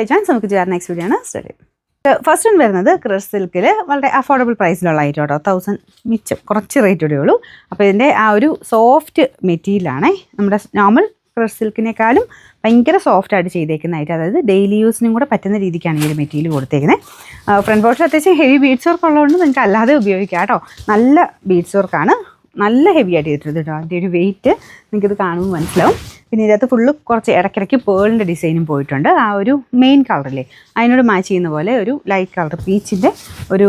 Chance നമുക്ക് ചെയ്യാറ് next video ആണ് സ്റ്റഡി. ഫസ്റ്റ് വൺ വരുന്നത് ക്രഷ് സിൽക്കിൽ വളരെ അഫോർഡബിൾ പ്രൈസിലുള്ള ഐറ്റം കേട്ടോ. 1000 മിച്ചം കുറച്ച് റേറ്റ് കൂടെ ഉള്ളൂ. അപ്പോൾ ഇതിൻ്റെ ആ ഒരു സോഫ്റ്റ് മെറ്റീരിയലാണേ, നമ്മുടെ നോർമൽ ക്രഷ് സിൽക്കിനേക്കാളും ഭയങ്കര സോഫ്റ്റായിട്ട് ചെയ്തേക്കുന്നതായിട്ട്, അതായത് ഡെയിലി യൂസിനും കൂടെ പറ്റുന്ന രീതിക്കാണ് ഈ ഒരു മെറ്റീരിയൽ കൊടുത്തേക്കുന്നത്. ഫ്രണ്ട് പോർഷൻ അത്യാവശ്യം ഹെവി ബീഡ്സ് വർക്ക് ഉള്ളതുകൊണ്ട് നിങ്ങൾക്ക് അല്ലാതെ ഉപയോഗിക്കാം കേട്ടോ. നല്ല ബീഡ്സ് വർക്കാണ്, നല്ല ഹെവി ആയിട്ട് ചെയ്തിട്ടുണ്ട് കേട്ടോ. അതിൻ്റെ ഒരു വെയിറ്റ് നിങ്ങൾക്കിത് കാണുമ്പോൾ മനസ്സിലാവും. പിന്നെ ഇതിനകത്ത് ഫുള്ള് കുറച്ച് ഇടയ്ക്കിടയ്ക്ക് പേളിൻ്റെ ഡിസൈനും പോയിട്ടുണ്ട്. ആ ഒരു മെയിൻ കളറില്ലേ അതിനോട് മാച്ച് ചെയ്യുന്ന പോലെ ഒരു ലൈറ്റ് കളർ പീച്ചിൻ്റെ ഒരു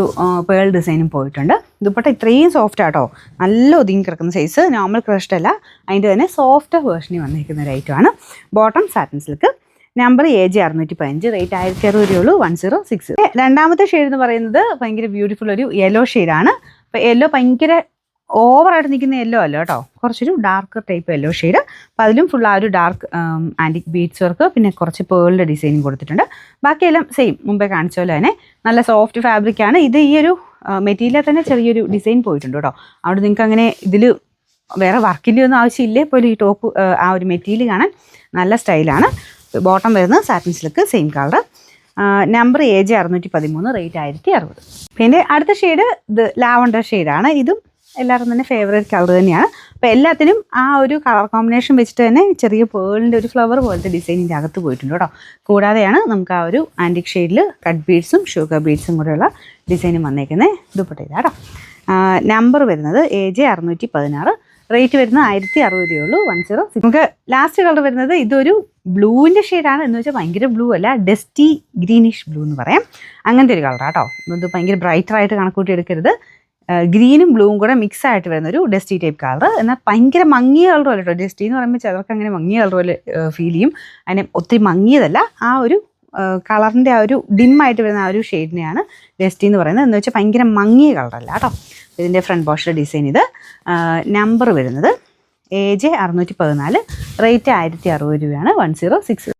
പേൾ ഡിസൈനും പോയിട്ടുണ്ട്. ദുപ്പട്ട ഇത്രയും സോഫ്റ്റ് ആട്ടോ, നല്ല ഒതുങ്ങി കിടക്കുന്ന സൈസ്, നോർമൽ ക്രഷ്ഡ് അല്ല, അതിൻ്റെ തന്നെ സോഫ്റ്റ് വേർഷനിൽ വന്നിരിക്കുന്ന ഒരു ഐറ്റമാണ്. Bottom satin silk, number AG 615, rate 1600 രൂപയുള്ളൂ. 1060. രണ്ടാമത്തെ ഷെയ്ഡ് എന്ന് പറയുന്നത് ഭയങ്കര ബ്യൂട്ടിഫുൾ ഒരു യെല്ലോ ഷെയ്ഡാണ്. അപ്പോൾ യെല്ലോ ഭയങ്കര ഓവറായിട്ട് നിൽക്കുന്ന യെല്ലോ അല്ല കേട്ടോ, കുറച്ചൊരു ഡാർക്ക് ടൈപ്പ് യെല്ലോ ഷെയ്ഡ്. അപ്പോൾ അതിലും ഫുൾ ആ ഒരു ഡാർക്ക് ആൻറ്റിക് ബീഡ്സ് വർക്ക്, പിന്നെ കുറച്ച് പേളിൻ്റെ ഡിസൈനും കൊടുത്തിട്ടുണ്ട്. ബാക്കിയെല്ലാം സെയിം മുമ്പേ കാണിച്ച പോലെ തന്നെ നല്ല സോഫ്റ്റ് ഫാബ്രിക്കാണ്. ഇത് ഈ ഒരു മെറ്റീരിയലിൽ തന്നെ ചെറിയൊരു ഡിസൈൻ പോയിട്ടുണ്ട് കേട്ടോ. അവിടെ നിങ്ങൾക്ക് അങ്ങനെ ഇതിൽ വേറെ വർക്കിൻ്റെ ഒന്നും ആവശ്യമില്ലേ പോലും ഈ ടോപ്പ് ആ ഒരു മെറ്റീരിയൽ കാണാൻ നല്ല സ്റ്റൈലാണ്. ബോട്ടം വരുന്നത് satin silk, same colour, number AG 613, rate 1060. പിന്നെ അടുത്ത ഷെയ്ഡ് ഇത് ലാവണ്ടർ ഷെയ്ഡാണ്. ഇതും എല്ലാവരും തന്നെ ഫേവറേറ്റ് കളർ തന്നെയാണ്. അപ്പോൾ എല്ലാത്തിനും ആ ഒരു കളർ കോമ്പിനേഷൻ വെച്ചിട്ട് തന്നെ ചെറിയ പേളിൻ്റെ ഒരു ഫ്ലവർ പോലത്തെ ഡിസൈനിൻ്റെ അകത്ത് പോയിട്ടുണ്ട് കേട്ടോ. കൂടാതെയാണ് നമുക്ക് ആ ഒരു ആൻറ്റിക് ഷെയ്ഡിൽ കട്ട് ബീഡ്സും ഷുഗർ ബീഡ്സും കൂടെയുള്ള ഡിസൈനും വന്നേക്കുന്നത്. ദുപ്പട്ട ഇതാട്ടോ. നമ്പർ വരുന്നത് AG 616, റേറ്റ് വരുന്നത് 1060 രൂപയുള്ളൂ. 1060. നമുക്ക് ലാസ്റ്റ് കളർ വരുന്നത് ഇതൊരു ബ്ലൂവിൻ്റെ ഷെയ്ഡാണ്, എന്ന് വെച്ചാൽ ഭയങ്കര ബ്ലൂ അല്ല, ഡസ്റ്റി ഗ്രീനിഷ് ബ്ലൂ എന്ന് പറയാം. അങ്ങനത്തെ ഒരു കളറാട്ടോ. ഇത് ഭയങ്കര ബ്രൈറ്ററായിട്ട് കണക്കൂട്ടി എടുക്കരുത്. ഗ്രീനും ബ്ലൂവും കൂടെ മിക്സ് ആയിട്ട് വരുന്നൊരു ഡസ്റ്റി ടൈപ്പ് കളർ. എന്നാൽ ഭയങ്കര മങ്ങിയ കളർ പോലെ കേട്ടോ. ഡസ്റ്റി എന്ന് പറയുമ്പോൾ ചിലർക്ക് അങ്ങനെ മങ്ങിയ കളർ പോലെ ഫീൽ ചെയ്യും. അതിനെ ഒത്തിരി മങ്ങിയതല്ല, ആ ഒരു കളറിൻ്റെ ആ ഒരു ഡിമ്മായിട്ട് വരുന്ന ആ ഒരു ഷെയ്ഡിനെയാണ് ഡസ്റ്റി എന്ന് പറയുന്നത്. എന്ന് വെച്ചാൽ ഭയങ്കര മങ്ങിയ കളറല്ല കേട്ടോ. ഇതിൻ്റെ ഫ്രണ്ട് പോർഷൻ്റെ ഡിസൈൻ ഇത്. നമ്പർ വരുന്നത് AG 614, റേറ്റ് 1060 രൂപയാണ്. 1060.